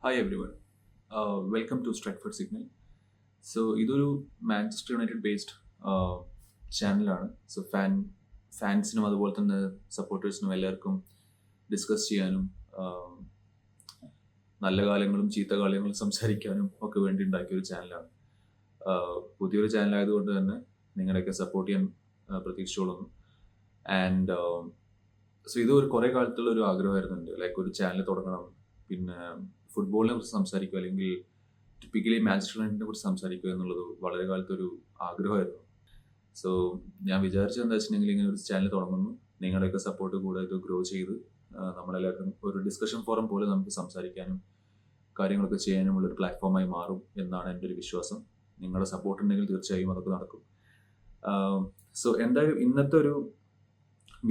Hi everyone welcome to Stretford signal. So ഇതൊരു Manchester United based ചാനലാണ്. So ഫാൻസിനും അതുപോലെ തന്നെ സപ്പോർട്ടേഴ്സിനും എല്ലാവർക്കും ഡിസ്കസ് ചെയ്യാനും നല്ല കാലങ്ങളും ചീത്ത കാലങ്ങളും സംസാരിക്കാനും ഒക്കെ വേണ്ടി ഉണ്ടാക്കിയൊരു ചാനലാണ്. പുതിയൊരു ചാനലായതുകൊണ്ട് തന്നെ നിങ്ങളെയൊക്കെ സപ്പോർട്ട് ചെയ്യാൻ പ്രതീക്ഷിച്ചോളുന്നു. ആൻഡ് സോ ഇത് ഒരു കുറേ കാലത്തുള്ള ഒരു ആഗ്രഹമായിരുന്നുണ്ട്, ലൈക്ക് ഒരു ചാനൽ തുടങ്ങണം, പിന്നെ ഫുട്ബോളിനെ കുറിച്ച് സംസാരിക്കുക അല്ലെങ്കിൽ ടിപ്പിക്കലി മാഞ്ചസ്റ്റർ യുണൈറ്റഡിനെ കുറിച്ച് സംസാരിക്കുക എന്നുള്ളത് വളരെ കാലത്തൊരു ആഗ്രഹമായിരുന്നു. സോ ഞാൻ വിചാരിച്ചത് എന്താ വെച്ചിട്ടുണ്ടെങ്കിൽ ഇങ്ങനെ ഒരു ചാനൽ തുടങ്ങുന്നു, നിങ്ങളുടെയൊക്കെ സപ്പോർട്ട് കൂടെ ഇത് ഗ്രോ ചെയ്ത് നമ്മളെല്ലാവർക്കും ഒരു ഡിസ്കഷൻ ഫോറം പോലെ നമുക്ക് സംസാരിക്കാനും കാര്യങ്ങളൊക്കെ ചെയ്യാനുമുള്ളൊരു പ്ലാറ്റ്ഫോമായി മാറും എന്നാണ് എൻ്റെ ഒരു വിശ്വാസം. നിങ്ങളുടെ സപ്പോർട്ട് ഉണ്ടെങ്കിൽ തീർച്ചയായും അതൊക്കെ നടക്കും. സോ എന്തായാലും ഇന്നത്തെ ഒരു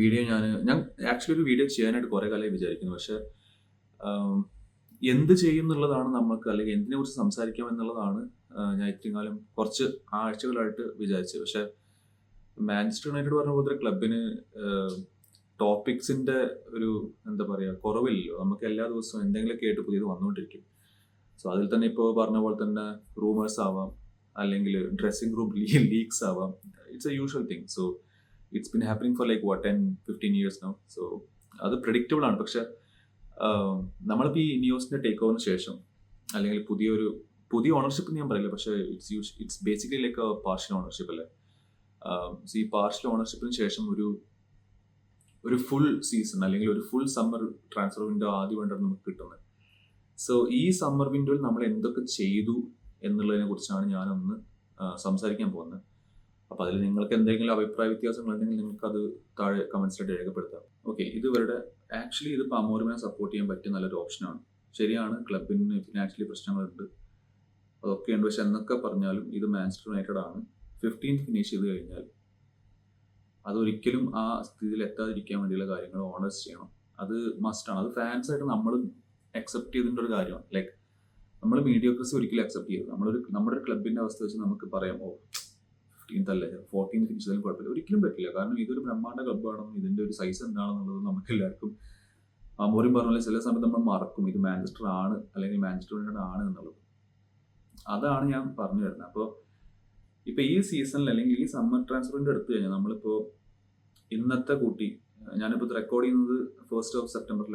വീഡിയോ ഞാൻ ആക്ച്വലി ഒരു വീഡിയോ ചെയ്യാനായിട്ട് കുറേ കാലമായി വിചാരിക്കുന്നു. പക്ഷേ എന്ത് ചെയ്യും എന്നുള്ളതാണ് നമുക്ക്, അല്ലെങ്കിൽ എന്തിനെ കുറിച്ച് സംസാരിക്കാം എന്നുള്ളതാണ് ഞാൻ ഇത്രയും കാലം കുറച്ച് ആഴ്ചകളായിട്ട് വിചാരിച്ചത്. പക്ഷേ മാഞ്ചസ്റ്റർ യുണൈറ്റഡ് പറഞ്ഞ പോലത്തെ ക്ലബിന് ടോപ്പിക്സിന്റെ ഒരു എന്താ പറയുക കുറവില്ലല്ലോ. നമുക്ക് എല്ലാ ദിവസവും എന്തെങ്കിലുമൊക്കെ ആയിട്ട് പുതിയത് വന്നുകൊണ്ടിരിക്കും. സോ അതിൽ തന്നെ ഇപ്പോൾ പറഞ്ഞ പോലെ തന്നെ റൂമേഴ്സ് ആവാം, അല്ലെങ്കിൽ ഡ്രസ്സിംഗ് റൂം ലീക്സ് ആവാം. It's A usual thing. So it's been happening for like 10-15 years now. So അത് പ്രെഡിക്റ്റബിൾ ആണ്. പക്ഷെ നമ്മളിപ്പോൾ ഈ ന്യൂസിന്റെ ടേക്ക് ഓവറിന് ശേഷം, അല്ലെങ്കിൽ പുതിയ ഓണർഷിപ്പ് ഞാൻ പറയില്ല, പക്ഷേ it's basically like partial ownership അല്ലേ. ഈ പാർഷ്യൽ ഓണർഷിപ്പിന് ശേഷം ഒരു ഫുൾ സീസൺ അല്ലെങ്കിൽ ഒരു ഫുൾ സമ്മർ ട്രാൻസ്ഫർ വിൻഡോ ആദ്യമായിട്ടാണ് നമുക്ക് കിട്ടുന്നത്. സോ ഈ സമ്മർ വിൻഡോയിൽ നമ്മൾ എന്തൊക്കെ ചെയ്തു എന്നുള്ളതിനെ കുറിച്ചാണ് ഞാനൊന്ന് സംസാരിക്കാൻ പോകുന്നത്. അപ്പോൾ അതിൽ നിങ്ങൾക്ക് എന്തെങ്കിലും അഭിപ്രായ വ്യത്യാസങ്ങളുണ്ടെങ്കിൽ നിങ്ങൾക്കത് താഴെ കമൻസിലായിട്ട് രേഖപ്പെടുത്താം. ഓക്കെ, ഇത് ആക്ച്വലി ഇത് അമോറിനെ സപ്പോർട്ട് ചെയ്യാൻ പറ്റിയ നല്ലൊരു ഓപ്ഷനാണ്. ശരിയാണ്, ക്ലബിന് ഫിനാൻഷ്യലി പ്രശ്നങ്ങളുണ്ട്, അതൊക്കെ ഉണ്ട്. പക്ഷെ എന്നൊക്കെ പറഞ്ഞാലും ഇത് മാഞ്ചസ്റ്റർ യുണൈറ്റഡ് ആണ്. 15th ഫിനിഷ് ചെയ്ത് കഴിഞ്ഞാൽ അതൊരിക്കലും ആ സ്ഥിതിയിൽ എത്താതിരിക്കാൻ വേണ്ടിയുള്ള കാര്യങ്ങൾ ഓണേഴ്സ് ചെയ്യണം. അത് മസ്റ്റാണ്. അത് ഫാൻസായിട്ട് നമ്മൾ അക്സെപ്റ്റ് ചെയ്തിട്ടുള്ള ഒരു കാര്യമാണ്. ലൈക്ക് നമ്മൾ മീഡിയോക്രസി ഒരിക്കലും അക്സെപ്റ്റ് ചെയ്യരുത്. നമ്മുടെ ഒരു ക്ലബിൻ്റെ അവസ്ഥ വെച്ച് നമുക്ക് പറയാം, 15th അല്ലേ, 14th ഫിനിഷ് ചെയ്താലും കുഴപ്പമില്ല. ഒരിക്കലും പറ്റില്ല. കാരണം ഇതൊരു ബ്രഹ്മാണ്ഡ ക്ലബ്ബാണെന്നും ഇതിൻ്റെ ഒരു സൈസ് എന്താണെന്നുള്ളത് നമുക്ക് എല്ലാവർക്കും അമോറിൻ പറഞ്ഞ ചില സമയത്ത് നമ്മൾ മറക്കും ഇത് മാഞ്ചസ്റ്റർ ആണ് അല്ലെങ്കിൽ മാഞ്ചസ്റ്റർ യുണൈറ്റഡ് ആണ് എന്നുള്ളത്. അതാണ് ഞാൻ പറഞ്ഞു വരുന്നത്. അപ്പോൾ ഇപ്പോൾ ഈ സീസണിൽ അല്ലെങ്കിൽ ഈ സമ്മർ ട്രാൻസ്ഫറിൻ്റെ എടുത്തു കഴിഞ്ഞാൽ നമ്മളിപ്പോൾ ഇന്നത്തെ കൂട്ടി, ഞാനിപ്പോൾ ഇത് റെക്കോർഡ് ചെയ്യുന്നത് 1st of September.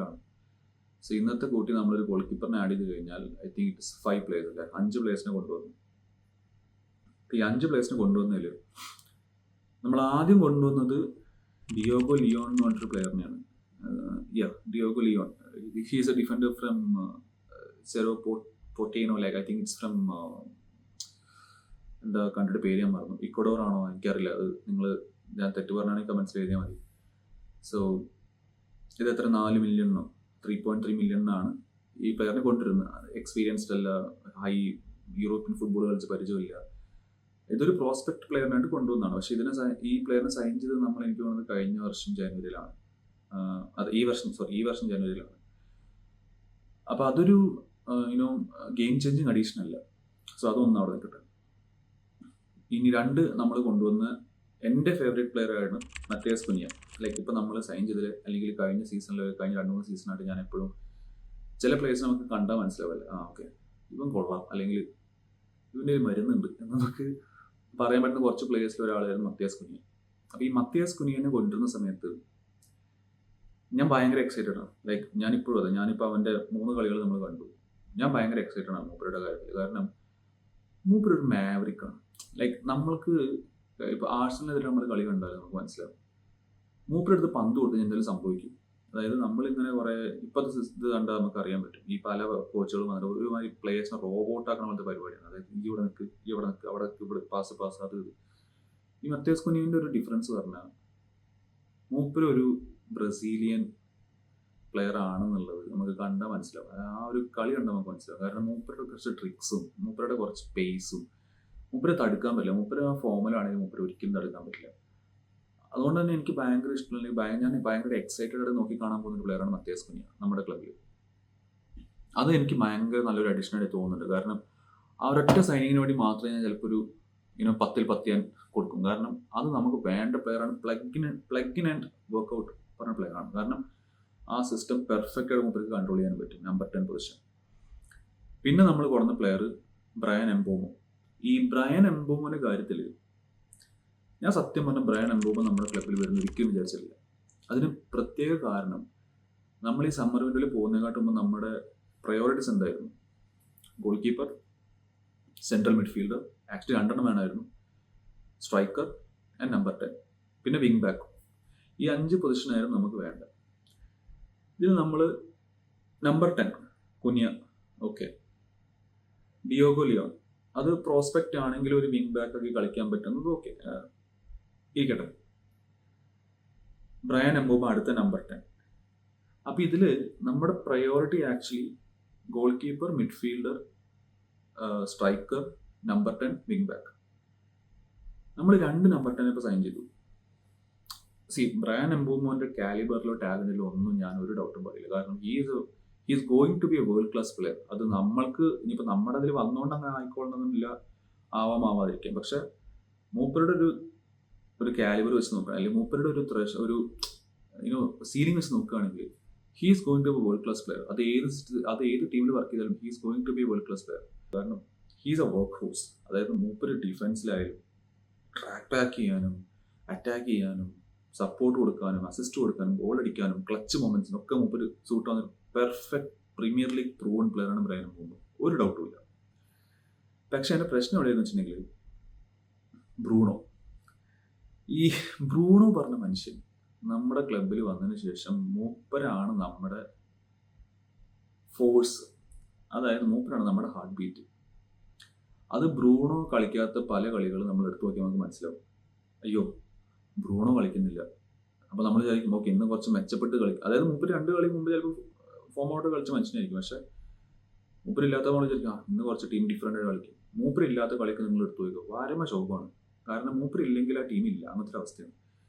സോ ഇന്നത്തെ കൂട്ടി നമ്മളൊരു ഗോൾ കീപ്പറിനെ ആഡ് ചെയ്ത് കഴിഞ്ഞാൽ ഐ തിങ്ക് ഇറ്റ്സ് 5 players അല്ലേ, 5 പ്ലേയേഴ്സിനെ കൊണ്ടുവന്നു. ഈ 5 പ്ലേയേഴ്സിനെ കൊണ്ടുവന്നതിൽ നമ്മൾ ആദ്യം കൊണ്ടുവന്നത് ഡിയോഗോ ലിയോൺ എന്ന് പറഞ്ഞൊരു പ്ലെയറിനെയാണ്. Diogo Leon. He is a defender from Cerro Porteno, like I think it's from എന്താ കണ്ടിട്ട് പേര് ഞാൻ മറന്നു, ഇക്വഡോർ ആണോ എനിക്കറിയില്ല. അത് ഞാൻ തെറ്റ് പറഞ്ഞാണെങ്കിൽ കമൻസിൽ എഴുതിയാൽ മതി. സോ ഇത് എത്ര, 4 മില്യണോ 3.3 മില്യണിനാണ് ഈ പ്ലെയറിനെ കൊണ്ടുവരുന്നത്. എക്സ്പീരിയൻസ്ഡ് അല്ല, ഹൈ യൂറോപ്യൻ ഫുട്ബോൾ കളിച്ച് പരിചയമില്ല. ഇതൊരു പ്രോസ്പെക്ട് പ്ലെയറിനായിട്ട് കൊണ്ടുവന്നതാണ്. പക്ഷേ ഈ പ്ലെയറിനെ സൈൻ ചെയ്തത് നമ്മൾ, എനിക്ക് തോന്നുന്നത് കഴിഞ്ഞ വർഷം ജനുവരിയിലാണ്. ഈ വർഷം ജനുവരിയിലാണ്. അപ്പോൾ അതൊരു ഗെയിം ചേഞ്ചിങ് അഡീഷൻ അല്ല. സോ അതൊന്നും അവിടെ നിൽക്കട്ടെ. ഇനി 2 നമ്മൾ കൊണ്ടുവന്ന എൻ്റെ ഫേവറേറ്റ് പ്ലെയറാണ് മത്തിയാസ് കുനിയ. ലൈക്ക് ഇപ്പോൾ നമ്മൾ സൈൻ ചെയ്തത് അല്ലെങ്കിൽ കഴിഞ്ഞ സീസണിൽ, കഴിഞ്ഞ 2-3 സീസണായിട്ട് ഞാൻ എപ്പോഴും ചില പ്ലേയേഴ്സ് നമുക്ക് കണ്ടാൽ മനസ്സിലാവില്ല, ഓക്കെ ഇവൻ കൊള്ളാം അല്ലെങ്കിൽ ഇവൻ്റെ ഒരു മരുന്നുണ്ട് എന്ന് നമുക്ക് പറയാൻ പറ്റുന്ന കുറച്ച് പ്ലേയേഴ്സിൽ ഒരാളായിരുന്നു മത്തിയാസ് കുനിയ. അപ്പോൾ ഈ മത്തിയാസ് കുനിയനെ കൊണ്ടുവരുന്ന സമയത്ത് ഞാൻ ഭയങ്കര എക്സൈറ്റഡ് ആണ്. ലൈക്ക് ഞാനിപ്പോൾ അവൻ്റെ 3 കളികൾ നമ്മൾ കണ്ടു. ഞാൻ ഭയങ്കര എക്സൈറ്റഡ് ആണ് മൂപ്പരുടെ കാര്യത്തിൽ. കാരണം മൂപ്പരൊരു മാവറിക്കാണ്. ലൈക്ക് നമ്മൾക്ക് ഇപ്പോൾ ആഴ്സണലിനെതിരെ നമ്മൾ കളി കണ്ടാലും നമുക്ക് മനസ്സിലാവും മൂപ്പരെടുത്ത് പന്ത് കൊടുത്ത് എന്തെങ്കിലും സംഭവിക്കും. അതായത് നമ്മളിങ്ങനെ കുറേ ഇപ്പോഴത്തെ ഇത് കണ്ടാൽ നമുക്ക് അറിയാൻ പറ്റും. ഈ പല കോച്ചുകളും വന്നിട്ട് ഒരുമാതിരി പ്ലേയേഴ്സിനെ റോബോട്ടാക്കണ പോലത്തെ പരിപാടിയാണ്. അതായത് ഇവിടെ നിൽക്ക്, അവിടെ ഇവിടെ പാസ് അത് ഇത്. ഈ മത്തിയാസ് കുനിയൻ്റെ ഒരു ഡിഫറൻസ് പറഞ്ഞാൽ മൂപ്പരൊരു ബ്രസീലിയൻ പ്ലെയർ ആണെന്നുള്ളത് നമുക്ക് കണ്ടാൽ മനസ്സിലാവും. ആ ഒരു കളി കണ്ടാൽ നമുക്ക് മനസ്സിലാവും. കാരണം മൂപ്പരുടെ കുറച്ച് ട്രിക്സും മൂപ്പരുടെ കുറച്ച് പേസും മൂപ്പരെ തടുക്കാൻ പറ്റില്ല. മൂപ്പര് ആ ഫോമിലാണെങ്കിൽ മൂപ്പര് ഒരിക്കലും തടുക്കാൻ പറ്റില്ല. അതുകൊണ്ട് തന്നെ എനിക്ക് ഭയങ്കര ഇഷ്ടമല്ലെങ്കിൽ ഞാൻ ഭയങ്കര എക്സൈറ്റഡ് ആയിട്ട് നോക്കി കാണാൻ പോകുന്ന ഒരു പ്ലെയറാണ് മത്തിയാസ് കുനിയ നമ്മുടെ ക്ലബ്ബിൽ. അത് എനിക്ക് ഭയങ്കര നല്ലൊരു അഡീഷനായിട്ട് തോന്നുന്നുണ്ട്. കാരണം ആ ഒരൊറ്റ സൈനിങ്ങിന് വേണ്ടി മാത്രമേ ഞാൻ ചിലപ്പോൾ ഒരു 10-ൽ 10 ഞാൻ കൊടുക്കും. കാരണം അത് നമുക്ക് വേണ്ട പ്ലെയറാണ്. പ്ലഗ് ഇൻ ആൻഡ് വർക്ക്ഔട്ട് പറഞ്ഞ പ്ലെയറാണ്. കാരണം ആ സിസ്റ്റം പെർഫെക്റ്റ് ആയിട്ട് മൂപ്പർക്ക് കൺട്രോൾ ചെയ്യാൻ പറ്റും. Number 10 position. പിന്നെ നമ്മൾ കൊടുന്ന പ്ലെയർ ബ്രയൻ എംബോമോ. ഈ ബ്രയൻ എംബോമോന്റെ കാര്യത്തിൽ ഞാൻ സത്യം പറഞ്ഞ ബ്രയൻ എംബോമോ നമ്മുടെ ക്ലബ്ബിൽ വരുന്ന ഒരിക്കലും വിചാരിച്ചില്ല. അതിന് പ്രത്യേക കാരണം നമ്മൾ ഈ സമ്മർ വിൻഡോയിൽ പോകുന്നതിനെക്കാട്ടും മുമ്പ് നമ്മുടെ പ്രയോറിറ്റീസ് എന്തായിരുന്നു? Goal keeper, central midfielder, actually 2 വേണമായിരുന്നു, സ്ട്രൈക്കർ ആൻഡ് നമ്പർ 10, പിന്നെ വിങ് ബാക്ക്. ഈ 5 പൊസിഷനായിരുന്നു നമുക്ക് വേണ്ടത്. ഇതിൽ നമ്മൾ നമ്പർ 10 കുനിയ, ഓക്കെ, ഡിയോഗോ ലിയോൺ, അത് പ്രോസ്പെക്റ്റ് ആണെങ്കിൽ ഒരു വിങ് ബാക്ക് ഒക്കെ കളിക്കാൻ പറ്റുന്നത് ഓക്കെ ഇരിക്കട്ടെ. ബ്രയൻ എംബോമോ അടുത്ത നമ്പർ 10. അപ്പൊ ഇതില് നമ്മുടെ priority actually goal keeper, midfielder, striker, number 10, wing back. നമ്മൾ 2 നമ്പർ 10 ഇപ്പൊ സൈൻ ചെയ്തു. ബ്രയൻ എംബോമോന്റെ കാലിബറിലോ ടാലന്റിലോ ഒന്നും ഞാൻ ഒരു ഡൗട്ടും പറയില്ല. കാരണം he's going to be a world class player. അത് നമ്മൾക്ക് ഇനിയിപ്പോൾ നമ്മുടെ അതിൽ വന്നുകൊണ്ട് അങ്ങനെ ആയിക്കൊള്ളണമെന്നില്ല, ആവാതിരിക്കാം. പക്ഷെ മൂപ്പരുടെ ഒരു കാലിബർ വെച്ച് നോക്കുക, അല്ലെങ്കിൽ മൂപ്പരുടെ ഒരു സീലിംഗ് വെച്ച് നോക്കുകയാണെങ്കിൽ he's going to be world class player. അത് ഏത് ടീമിൽ വർക്ക് ചെയ്താലും he's going to be world class player. കാരണം ഹീസ് എ വർക്ക് ഹോഴ്സ്. അതായത് മൂപ്പര് ഡിഫൻസിലായാലും ട്രാക്ക് ബാക്ക് ചെയ്യാനും അറ്റാക്ക് ചെയ്യാനും സപ്പോർട്ട് കൊടുക്കാനും അസിസ്റ്റ് കൊടുക്കാനും ഗോൾ അടിക്കാനും ക്ലച്ച് മൊമെന്റ്സിനും ഒക്കെ മൂപ്പര് സൂട്ട് ആവുന്ന പെർഫെക്റ്റ് പ്രീമിയർ ലീഗ് പ്രൂവൺ പ്ലെയറാണ് ബ്രയൻ എംബോമോ, ഒരു ഡൗട്ടും ഇല്ല. പക്ഷെ എൻ്റെ പ്രശ്നം എവിടെയെന്ന് വെച്ചിട്ടുണ്ടെങ്കിൽ ബ്രൂണോ പറഞ്ഞ മനുഷ്യൻ നമ്മുടെ ക്ലബിൽ വന്നതിന് ശേഷം മൂപ്പരാണ് നമ്മുടെ ഫോഴ്സ്. അതായത് മൂപ്പരാണ് നമ്മുടെ ഹാർട്ട് ബീറ്റ്. അത് ബ്രൂണോ കളിക്കാത്ത പല കളികളും നമ്മൾ എടുത്തു നോക്കിയാൽ നമുക്ക് മനസ്സിലാവും. അയ്യോ ബ്രൂണോ കളിക്കുന്നില്ല. അപ്പോൾ നമ്മൾ വിചാരിക്കും ഓക്കെ ഇന്ന് കുറച്ച് മെച്ചപ്പെട്ട് അതായത് മൂപ്പര് 2 കളി മുമ്പ് ചിലപ്പോൾ ഫോം ഔട്ട് കളിച്ച മനുഷ്യനായിരിക്കും. പക്ഷെ മൂപ്പരില്ലാത്ത നമ്മൾ വിചാരിക്കും ഇന്ന് കുറച്ച് ടീം ഡിഫറൻ്റ് ആയിട്ട് കളിക്കും. മൂപ്പരില്ലാത്ത കളിക്ക് നിങ്ങൾ എടുത്തു നോക്കുക വാരമ ശോഭമാണ്. കാരണം മൂപ്പരില്ലെങ്കിൽ ആ ടീമില്ല, അങ്ങനത്തെ അവസ്ഥയാണ്.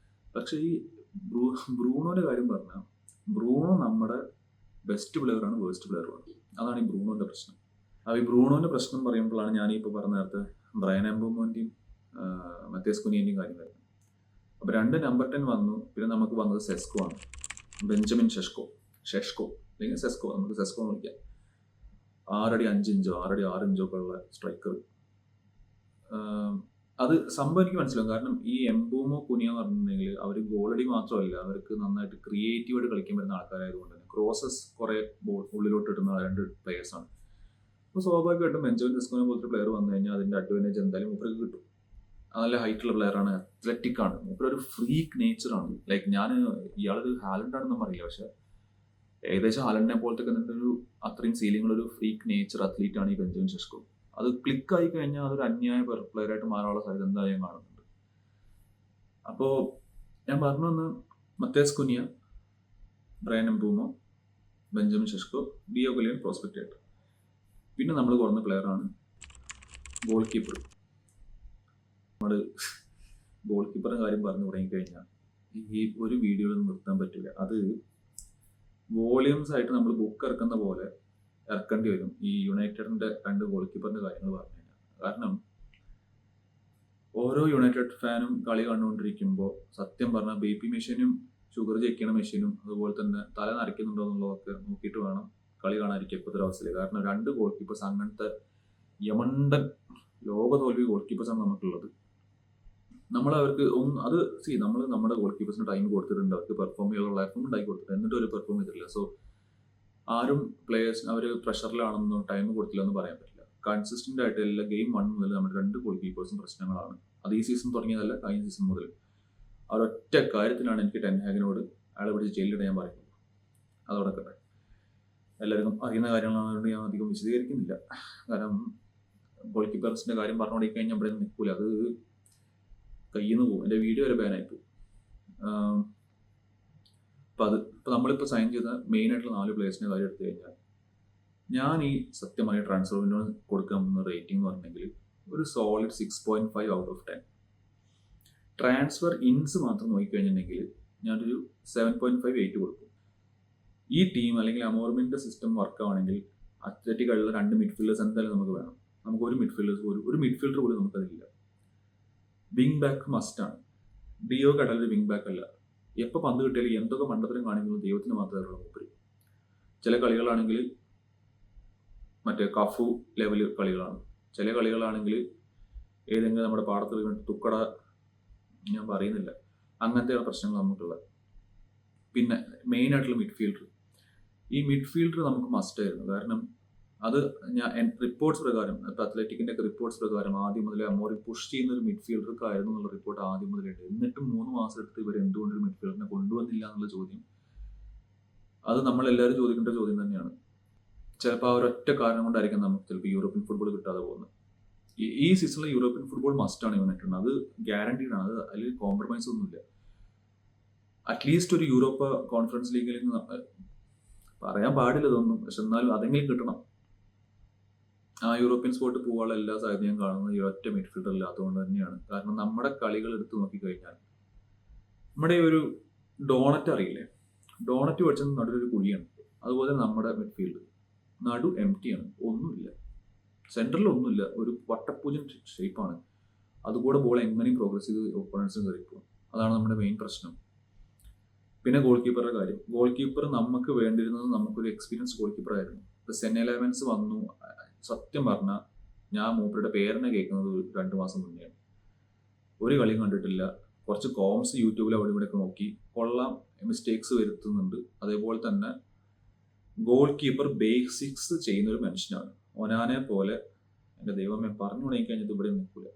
പക്ഷേ ഈ ബ്രൂണോന്റെ കാര്യം പറഞ്ഞാൽ ബ്രൂണോ നമ്മുടെ ബെസ്റ്റ് പ്ലെയറാണ്, വേഴ്സ്റ്റ് പ്ലെയറുമാണ്. അതാണ് ഈ ബ്രൂണോന്റെ പ്രശ്നം. അപ്പോൾ ഈ ബ്രൂണോന്റെ പ്രശ്നം പറയുമ്പോഴാണ് ഞാൻ ഇപ്പോൾ പറഞ്ഞ നേരത്തെ ബ്രയൻ എംബോമോന്റെയും മത്തേസ് കുനിയന്റെയും കാര്യം വരുന്നത്. അപ്പോൾ 2 നമ്പർ 10 വന്നു. പിന്നെ നമുക്ക് വന്നത് സെസ്കോ ആണ്, ബെഞ്ചമിൻ ഷെഷ്കോ അല്ലെങ്കിൽ സെസ്കോ, നമുക്ക് സെസ്കോ എന്ന് വിളിക്കാം. 6 അടി 5 ഇഞ്ചോ 6 അടി 6 ഇഞ്ചോ ഒക്കെ ഉള്ള സ്ട്രൈക്കർ. അത് സംഭവം എനിക്ക് മനസ്സിലാവും. കാരണം ഈ എംബോമോ കുനിയ എന്ന് പറഞ്ഞിട്ടുണ്ടെങ്കിൽ അവർ ഗോളടി മാത്രമല്ല, അവർക്ക് നന്നായിട്ട് ക്രിയേറ്റീവായിട്ട് കളിക്കാൻ പറ്റുന്ന ആൾക്കാരായതുകൊണ്ട് തന്നെ ക്രോസസ് കുറെ ഉള്ളിലോട്ട് ഇടുന്ന 2 പ്ലെയേഴ്സാണ്. അപ്പോൾ സ്വാഭാവികമായിട്ടും ബെഞ്ചമിൻ സെസ്കോനെ പോലത്തെ പ്ലെയർ വന്നു കഴിഞ്ഞാൽ അതിന്റെ അഡ്വാൻറ്റേജ് എന്തായാലും മൂപ്പർക്ക് കിട്ടും. നല്ല ഹൈറ്റുള്ള പ്ലെയറാണ്, അത്ലറ്റിക് ആണ്, മൂപ്പര് ഒരു ഫ്രീക്ക് നേച്ചറാണ്. ലൈക്ക് ഞാൻ ഇയാളൊരു ഹാലൻഡ് ആണെന്നും അറിയില്ല, പക്ഷെ ഏകദേശം ഹാലൻഡിനെ പോലത്തെ ഒരു അത്രയും സീലിംഗുള്ള ഒരു ഫ്രീക്ക് നേച്ചർ അത്ലീറ്റ് ആണ് ഈ ബെഞ്ചമിൻ സെസ്കോ. അത് ക്ലിക്കായി കഴിഞ്ഞാൽ അതൊരു അന്യായ പ്ലെയറായിട്ട് മാറാനുള്ള സാധ്യത എന്തായാലും കാണുന്നുണ്ട്. അപ്പോൾ ഞാൻ പറഞ്ഞു വന്ന് Matheus Cunha, Bryan Mbeumo, Benjamin Sesko, Diogo Leon prospect ആയിട്ട്. പിന്നെ നമ്മൾ കുറഞ്ഞ പ്ലെയറാണ് ഗോൾ കീപ്പർ. നമ്മൾ ഗോൾ കീപ്പറിന്റെ കാര്യം പറഞ്ഞു തുടങ്ങിക്കഴിഞ്ഞാൽ ഈ ഒരു വീഡിയോയിൽ നിർത്താൻ പറ്റില്ല. അത് വോളിയംസ് ആയിട്ട് നമ്മൾ ബുക്ക് ഇറക്കുന്ന പോലെ ഇറക്കേണ്ടി വരും ഈ യുണൈറ്റഡിന്റെ 2 ഗോൾ കീപ്പറിന്റെ കാര്യങ്ങൾ പറഞ്ഞു കഴിഞ്ഞാൽ. കാരണം ഓരോ യുണൈറ്റഡ് ഫാനും കളി കണ്ടുകൊണ്ടിരിക്കുമ്പോൾ സത്യം പറഞ്ഞാൽ ബേബി മെഷീനും ഷുഗർ ചെക്ക് ചെയ്യണ മെഷീനും അതുപോലെ തന്നെ തല നരയ്ക്കുന്നുണ്ടോ എന്നുള്ളതൊക്കെ നോക്കിയിട്ട് വേണം കളി കാണാതിരിക്കുക ഇപ്പോഴത്തെ അവസ്ഥയിൽ. കാരണം 2 ഗോൾ കീപ്പേഴ്സ് അങ്ങനത്തെ യമണ്ടൻ ലോക തോൽവി ഗോൾ കീപ്പേഴ്സാണ് നമുക്കുള്ളത്. നമ്മൾ അവർക്ക് അത് നമ്മൾ നമ്മുടെ ഗോൾ കീപ്പേഴ്സിന് ടൈം കൊടുത്തിട്ടുണ്ട്, അവർക്ക് പെർഫോം ചെയ്യാനുള്ള പ്ലാറ്റ്ഫോം ഉണ്ടാക്കി കൊടുത്തിട്ടുണ്ട്, എന്നിട്ട് ഒരു പെർഫോം ചെയ്തിട്ടില്ല. സോ ആരും പ്ലേയേഴ്സിന് അവർ പ്രഷറിലാണെന്നോ ടൈം കൊടുത്തില്ല എന്ന് പറയാൻ പറ്റില്ല. കൺസിസ്റ്റന്റ് ആയിട്ട് എല്ലാ ഗെയിം 1 മുതൽ നമ്മുടെ 2 ഗോൾ കീപ്പേഴ്സും പ്രശ്നങ്ങളാണ്. അത് ഈ സീസൺ തുടങ്ങിയതല്ല, കഴിഞ്ഞ സീസൺ മുതൽ. അവരൊറ്റ കാര്യത്തിലാണ് എനിക്ക് ടെൻ ഹാഗിനോട് അയാളെ പിടിച്ച് ജയിലിലിടാൻ ഞാൻ പറയുന്നത്. അതോടൊക്കെ എല്ലാവർക്കും അറിയുന്ന കാര്യങ്ങളായതുകൊണ്ട് ഞാൻ അധികം വിശദീകരിക്കുന്നില്ല. കാരണം ഗോൾ കീപ്പേഴ്സിന്റെ കാര്യം പറഞ്ഞുകൊണ്ടേ കഴിഞ്ഞാൽ അവിടെ നിൽക്കൂല, അത് കയ്യിൽ നിന്ന് പോകും. എൻ്റെ വീഡിയോ വരെ ബാനായിപ്പോവും. അപ്പം നമ്മളിപ്പോൾ സൈൻ ചെയ്ത മെയിൻ ആയിട്ടുള്ള 4 പ്ലേയേഴ്സിൻ്റെ കാര്യം എടുത്തു കഴിഞ്ഞാൽ ഞാൻ ഈ സത്യമായി ട്രാൻസ്ഫർ വിൻഡോ കൊടുക്കാൻ പോകുന്ന റേറ്റിംഗ് എന്ന് പറഞ്ഞെങ്കിൽ ഒരു സോളിഡ് 6.5 ഔട്ട് ഓഫ് 10. ട്രാൻസ്ഫർ ഇൻസ് മാത്രം നോക്കിക്കഴിഞ്ഞിട്ടുണ്ടെങ്കിൽ ഞാനൊരു 7.5 8 കൊടുക്കും. ഈ ടീം അല്ലെങ്കിൽ അമോർമിൻ്റെ സിസ്റ്റം വർക്ക് ആവണമെങ്കിൽ അത്ലറ്റിക് ആയിട്ടുള്ള 2 മിഡ്ഫീൽഡേഴ്സ് എന്തായാലും നമുക്ക് വേണം. നമുക്ക് ഒരു മിഡ്ഫീൽഡർ പോലും നമുക്കതില്ല. വിങ് ബാക്ക് മസ്റ്റാണ്. ഡിയോ കടലൊരു വിങ് ബാക്ക് അല്ല. എപ്പോൾ പന്ത് കിട്ടിയാലും എന്തൊക്കെ മണ്ടത്തരം കാണിക്കുന്നത് ദൈവത്തിന് മാത്രമേ ഉള്ളൂ. മൂപ്പര് ചില കളികളാണെങ്കിൽ മറ്റേ കഫു ലെവൽ കളികളാണ്. ചില കളികളാണെങ്കിൽ ഏതെങ്കിലും നമ്മുടെ പാടത്ത് വീണ് തുക്കട, ഞാൻ പറയുന്നില്ല, അങ്ങനത്തെ പ്രശ്നങ്ങൾ നമുക്കുള്ളത്. പിന്നെ മെയിൻ ആയിട്ടുള്ള മിഡ്ഫീൽഡർ. ഈ മിഡ്ഫീൽഡർ നമുക്ക് മസ്റ്റായിരുന്നു. കാരണം അത് ഞാൻ റിപ്പോർട്ട്സ് പ്രകാരം, ഇപ്പം അത്ലറ്റിക്കിൻ്റെ ഒക്കെ റിപ്പോർട്ട്സ് പ്രകാരം ആദ്യം മുതലേ അമോറി പുഷ് ചെയ്യുന്ന ഒരു മിഡ്ഫീൽഡർക്കായിരുന്നു എന്നുള്ള റിപ്പോർട്ട് ആദ്യം മുതലേ ഉണ്ട്. എന്നിട്ടും 3 മാസം എടുത്ത് ഇവർ എന്തുകൊണ്ടൊരു മിഡ്ഫീൽഡറിനെ കൊണ്ടുവന്നില്ല എന്നുള്ള ചോദ്യം, അത് നമ്മളെല്ലാവരും ചോദിക്കേണ്ട ചോദ്യം തന്നെയാണ്. ചിലപ്പോൾ ആ ഒരൊറ്റ കാരണം കൊണ്ടായിരിക്കും നമുക്ക് ചിലപ്പോൾ യൂറോപ്യൻ ഫുട്ബോൾ കിട്ടാതെ പോകുന്നത്. ഈ സീസണിൽ യൂറോപ്യൻ ഫുട്ബോൾ മസ്റ്റാണ് ഇവനായിട്ടുണ്ട്. അത് ഗ്യാരണ്ടീഡ് ആണ്. അത് അതിൽ കോംപ്രമൈസ് ഒന്നുമില്ല. അറ്റ്ലീസ്റ്റ് ഒരു യൂറോപ്പ കോൺഫറൻസ് ലീഗിൽ പറയാൻ പാടില്ല ഇതൊന്നും, പക്ഷെ എന്നാലും അതെങ്കിലും കിട്ടണം. ആ യൂറോപ്യൻ സ്പോട്ട് പോകാനുള്ള എല്ലാ സാധ്യതയും കാണുന്നത് ഈ ഒറ്റ മിഡ്ഫീൽഡറിൽ. അതുകൊണ്ട് തന്നെയാണ്. കാരണം നമ്മുടെ കളികൾ എടുത്ത് നോക്കിക്കഴിഞ്ഞാൽ നമ്മുടെ ഒരു ഡോണറ്റ് അറിയില്ലേ, ഡോണറ്റ് പഠിച്ചത് നടുവൊരു കുഴിയാണ്. അതുപോലെ നമ്മുടെ മിഡ്ഫീൽഡ് നടു എംപ്റ്റിയാണ്, ഒന്നുമില്ല, സെൻറ്ററിൽ ഒന്നുമില്ല, ഒരു വട്ടപ്പൂജൻ ഷേപ്പാണ്. അതുകൂടെ ബോൾ എങ്ങനെയും പ്രോഗ്രസ് ചെയ്ത് ഓപ്പണൻസിന് കയറിപ്പോകും. അതാണ് നമ്മുടെ മെയിൻ പ്രശ്നം. പിന്നെ ഗോൾ കീപ്പറുടെ കാര്യം. ഗോൾ കീപ്പർ നമുക്ക് വേണ്ടിയിരുന്നത് നമുക്കൊരു എക്സ്പീരിയൻസ് ഗോൾ കീപ്പർ ആയിരുന്നു. ഇപ്പോൾ സെൻ 11 വന്നു. സത്യം പറഞ്ഞാൽ ഞാൻ മൂപ്പരുടെ പേരിനെ കേൾക്കുന്നത് 2 മാസം മുന്നെയാണ്. ഒരു കളിയും കണ്ടിട്ടില്ല. കുറച്ച് കോംസ് യൂട്യൂബിൽ അവിടെ ഇവിടെയൊക്കെ നോക്കി, കൊള്ളാം, മിസ്റ്റേക്സ് വരുത്തുന്നുണ്ട്. അതേപോലെ തന്നെ ഗോൾ കീപ്പർ ബേസിക്സ് ചെയ്യുന്ന ഒരു മനുഷ്യനാണ്. ഒനാനെ പോലെ, എൻ്റെ ദൈവമേ, പറഞ്ഞു തുടങ്ങി കഴിഞ്ഞിട്ട് ഇവിടെ നിൽക്കില്ല.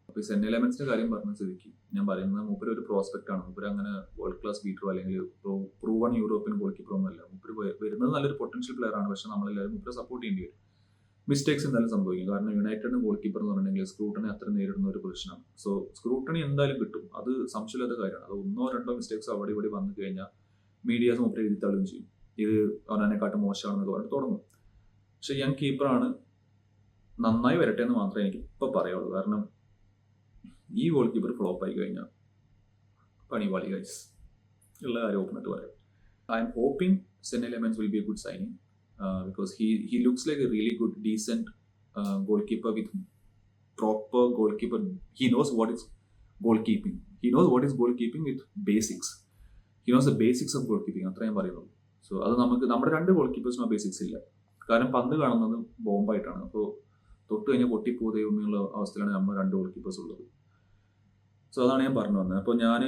അപ്പോൾ ഈ സെൻ 11 കാര്യം പറഞ്ഞ സ്ഥിതിക്ക് ഞാൻ പറയുന്നത്, മൂപ്പര് ഒരു പ്രോസ്പെക്റ്റ് ആണ്. മൂപ്പര് അങ്ങനെ വേൾഡ് ക്ലാസ് ബീറ്ററോ അല്ലെങ്കിൽ പ്രൂവൺ യൂറോപ്യൻ ഗോൾ കീപ്പറോ ഒന്നുമല്ല. മൂപ്പര് വരുന്നത് നല്ലൊരു പൊട്ടൻഷ്യൽ പ്ലെയർ ആണ്. പക്ഷെ നമ്മളെല്ലാവരും മൂപ്പരെ സപ്പോർട്ട് ചെയ്യേണ്ടി വരും. മിസ്റ്റേക്സ് എന്തായാലും സംഭവിക്കും. കാരണം യുണൈറ്റഡിന് ഗോൾ കീപ്പർ എന്ന് പറഞ്ഞിട്ടുണ്ടെങ്കിൽ സ്ക്രൂട്ടണി അത്ര നേരിടുന്ന ഒരു പൊസിഷനാണ്. സോ സ്ക്രൂട്ടണി എന്തായാലും കിട്ടും, അത് സംശയമില്ലാത്ത കാര്യമാണ്. അത് 1-2 മിസ്റ്റേക്സ് അവിടെ ഇവിടെ വന്നു കഴിഞ്ഞാൽ മീഡിയാസ് മൂപ്പര് എഴുതി തള്ളുകയും ചെയ്യും. ഇത് അവനെക്കാട്ടും മോശമാണെന്നൊക്കെ പറഞ്ഞിട്ട് തുടങ്ങും. പക്ഷെ യങ് കീപ്പറാണ്, നന്നായി വരട്ടെ എന്ന് മാത്രമേ എനിക്ക് ഇപ്പോൾ പറയുള്ളൂ. കാരണം ഈ ഗോൾ കീപ്പർ ഫ്ലോപ്പ് ആയി കഴിഞ്ഞാൽ പണിപാളി ഗൈസ്, ഉള്ള കാര്യം ഓപ്പണായിട്ട് പറയാം. ഐ എം ഹോപ്പിംഗ് സെൻ 11 will be a good signing. Because he looks like a really good, decent goalkeeper with proper goalkeeper. He knows what is goalkeeping. He knows what is goalkeeping with basics. He knows the basics of goalkeeping. അത്രയും പറയുന്നുള്ളൂ. So അത് നമുക്ക് നമ്മുടെ 2 goal കീപ്പേഴ്സിനും ആ basics ഇല്ല. കാരണം പന്ത് കാണുന്നത് ബോംബായിട്ടാണ്. അപ്പോൾ തൊട്ട് കഴിഞ്ഞാൽ പൊട്ടിപ്പോകുന്ന അവസ്ഥയിലാണ് നമ്മൾ 2 ഗോൾ കീപ്പേഴ്സ് ഉള്ളത്. സോ അതാണ് ഞാൻ പറഞ്ഞു വന്നത്. അപ്പോൾ ഞാൻ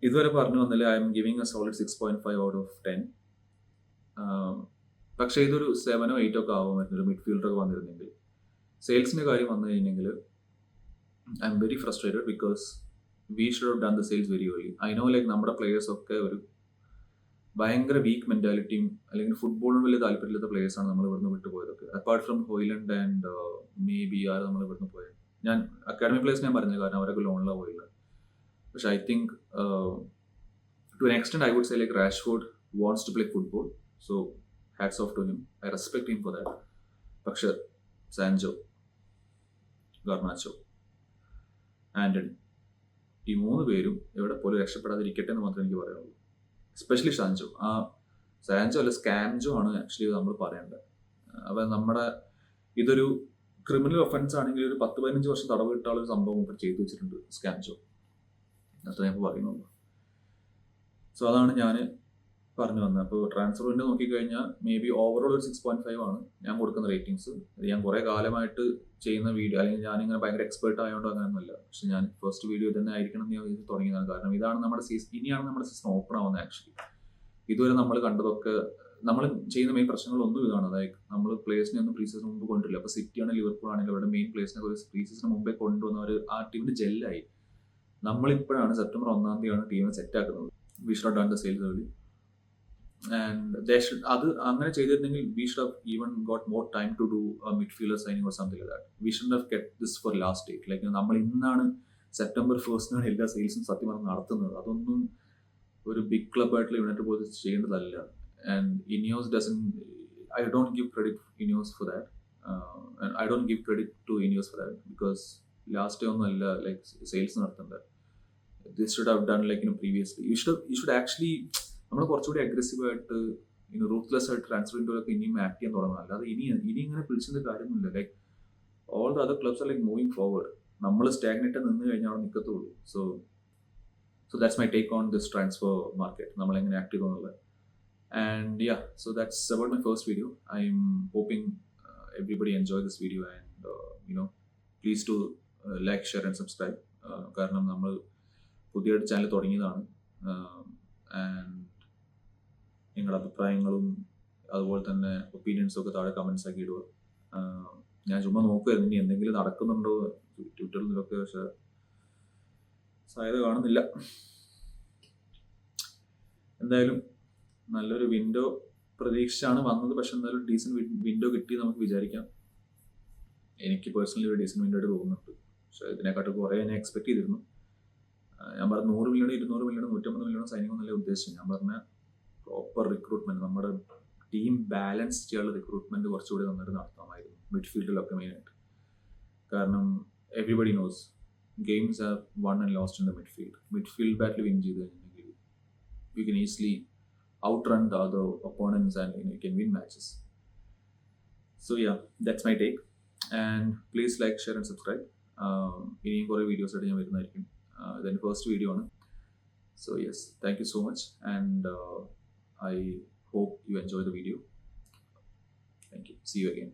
ഇതുവരെ പറഞ്ഞു വന്നില്ല, I M giving A solid 6.5 out of 10. പക്ഷേ ഇതൊരു 7 or 8 ഒക്കെ ആവുമായിരുന്നു ഒരു മിഡ്ഫീൽഡറൊക്കെ വന്നിരുന്നെങ്കിൽ. സെയിൽസിൻ്റെ കാര്യം വന്നു കഴിഞ്ഞെങ്കിൽ I am very frustrated because we should have done the sales very early. I know like നമ്മുടെ പ്ലേയേഴ്സൊക്കെ ഒരു ഭയങ്കര വീക്ക് മെൻറ്റാലിറ്റിയും അല്ലെങ്കിൽ ഫുട്ബോളിന് വലിയ താല്പര്യമില്ലാത്ത പ്ലേയേഴ്സാണ് നമ്മൾ ഇവിടുന്ന് വിട്ടുപോയതൊക്കെ. Apart from Hojlund and maybe ആര് നമ്മൾ ഇവിടുന്ന് പോയത്. ഞാൻ അക്കാഡമി പ്ലേയേഴ്സ് ഞാൻ പറഞ്ഞില്ല, കാരണം അവരൊക്കെ ലോണിലാണ് പോയില്ല. പക്ഷേ I think to an extent I would say like Rashford wants to play football. So hats off to him. I respect him for that. പക്ഷേ സാൻചോ, ഗർനാച്ചോ, ആന്റണി, ഈ 3 പേരും എവിടെ പോലും രക്ഷപ്പെടാതിരിക്കട്ടെ എന്ന് മാത്രമേ എനിക്ക് പറയാനുള്ളൂ. Especially Sancho. സാൻചോ അല്ല, സ്കാംജോ ആണ് ആക്ച്വലി നമ്മൾ പറയേണ്ടത്. അപ്പം നമ്മുടെ ഇതൊരു ക്രിമിനൽ ഒഫൻസ് ആണെങ്കിൽ ഒരു 10-15 വർഷം തടവ് കിട്ടാനുള്ള ഒരു സംഭവം ഇപ്പോൾ ചെയ്തു വെച്ചിട്ടുണ്ട് സ്കാംജോ. അത്ര ഞാൻ പറയുന്നുള്ളൂ. സോ അതാണ് ഞാൻ പറഞ്ഞു വന്നത്. അപ്പോൾ ട്രാൻസ്ഫർ വിൻഡോ നോക്കിക്കഴിഞ്ഞാൽ മേ ബി ഓവറോൾ ഒരു 6.5 ആണ് ഞാൻ കൊടുക്കുന്ന റേറ്റിംഗ്സ്. ഞാൻ കുറേ കാലമായിട്ട് ചെയ്യുന്ന വീഡിയോ, അല്ലെങ്കിൽ ഞാനിങ്ങനെ ഭയങ്കര എക്സ്പേർട്ട് ആയതുകൊണ്ടോ അങ്ങനെയൊന്നുമില്ല. പക്ഷെ ഞാൻ ഫസ്റ്റ് വീഡിയോ തന്നെ ആയിരിക്കണം എന്ന് ഞാൻ തുടങ്ങിയതാണ്. കാരണം ഇതാണ് നമ്മുടെ ഇനിയാണ് നമ്മുടെ സീസൺ ഓപ്പൺ ആവുന്നത്. ആക്ച്വലി ഇതുവരെ നമ്മൾ കണ്ടതൊക്കെ, നമ്മൾ ചെയ്യുന്ന മെയിൻ പ്രശ്നങ്ങളൊന്നും ഇതാണ്. അതായത് നമ്മൾ പ്ലേയേഴ്സിനെ ഒന്നും പ്രീ സീസൺ മുമ്പ് കൊണ്ടില്ല. അപ്പോൾ സിറ്റി ആണെങ്കിൽ ലിവർപൂൾ ആണെങ്കിൽ അവരുടെ മെയിൻ പ്ലേയേഴ്സിനെ ഒരു പ്രീ സീസൺ മുമ്പേ കൊണ്ടുവന്നവർ ആ ടീമിന് ജെല്ലായി. നമ്മളിപ്പോഴാണ് സെപ്റ്റംബർ 1 തീയതിയാണ് ടീമിനെ സെറ്റാക്കുന്നത്. We should done the sales early. And അത് അങ്ങനെ ചെയ്തിരുന്നെങ്കിൽ we should have even got more time to do midfielder signing or something like that. We should have get this for last date. Like നമ്മൾ ഇന്നാണ് September 1 എല്ലാ സെയിൽസും സത്യം പറഞ്ഞ് നടത്തുന്നത്. അതൊന്നും ഒരു ബിഗ് ക്ലബായിട്ടുള്ള യുണൈറ്റഡ് പോലെ ചെയ്യേണ്ടതല്ല. And Ineos I don't give credit Ineos for that. I don't give credit to Ineos for that because last day ഒന്നും അല്ല ലൈക്ക് സെയിൽസ് നടത്തേണ്ടത്. This should have done like previously. You should actually നമ്മൾ കുറച്ചുകൂടി അഗ്രസീവായിട്ട് ruthless ആയിട്ട് transfer വിൻഡോയിലൊക്കെ ഇനിയും act ചെയ്യാൻ തുടങ്ങണം. അല്ലാതെ ഇനി ഇങ്ങനെ പിടിച്ചതിൻ്റെ കാര്യമൊന്നുമില്ല. Like all the other clubs are like moving forward. നമ്മൾ സ്റ്റാഗ്നേറ്റ് നിന്ന് കഴിഞ്ഞാൽ അവിടെ നിൽക്കത്തുള്ളൂ. So that's my take on this transfer market, നമ്മളെങ്ങനെ ആക്ട് ചെയ്തു എന്നുള്ളത്. And yeah, so that's about my first video. I am hoping everybody enjoy this video and please do like, share and subscribe. കാരണം നമ്മൾ പുതിയൊരു channel തുടങ്ങിയതാണ്. And നിങ്ങളുടെ അഭിപ്രായങ്ങളും അതുപോലെ തന്നെ ഒപ്പീനിയൻസും ഒക്കെ താഴെ കമൻസ് ആക്കി ഇടുക. ഞാൻ ചുമ്മാ നോക്കുമായിരുന്നു ഇനി എന്തെങ്കിലും നടക്കുന്നുണ്ടോ ട്വിറ്ററിലൊക്കെ, പക്ഷെ സാധ്യത കാണുന്നില്ല. എന്തായാലും നല്ലൊരു വിൻഡോ പ്രതീക്ഷിച്ചാണ് വന്നത്, പക്ഷെ എന്തായാലും ഡീസൻറ്റ് വിൻഡോ കിട്ടി നമുക്ക് വിചാരിക്കാം. എനിക്ക് പേഴ്സണലി ഒരു ഡീസൻറ്റ് വിൻഡോ ആയിട്ട് തോന്നുന്നുണ്ട്. പക്ഷെ ഇതിനെക്കാട്ടും കുറേ ഞാൻ എക്സ്പെക്ട് ചെയ്തിരുന്നു. ഞാൻ പറഞ്ഞ 100 മില്യൺ 200 മില്യൺ 150 മില്യൺ സൈനിങ് എന്നല്ല ഉദ്ദേശിച്ചത്. ഞാൻ പറഞ്ഞ പ്രോപ്പർ റിക്രൂട്ട്മെന്റ്, നമ്മുടെ ടീം ബാലൻസ് ചെയ്യാനുള്ള റിക്രൂട്ട്മെന്റ് കുറച്ചുകൂടി നന്നായിട്ട് നടത്താമായിരുന്നു മിഡ്ഫീൽഡിലൊക്കെ മെയിനായിട്ട്. കാരണം everybody knows games are won and lost in the midfield battle win ചെയ്ത് കഴിഞ്ഞിട്ടുണ്ടെങ്കിൽ you can easily outrun the other opponents and you can win matches. So yeah, that's my take, and please like, share and subscribe. ഇനിയും കുറേ videos ആയിട്ട് ഞാൻ വരുന്നതായിരിക്കും. ഇതെൻ്റെ first video ആണ്. So yes, thank you so much, and I hope you enjoy the video. Thank you. See you again.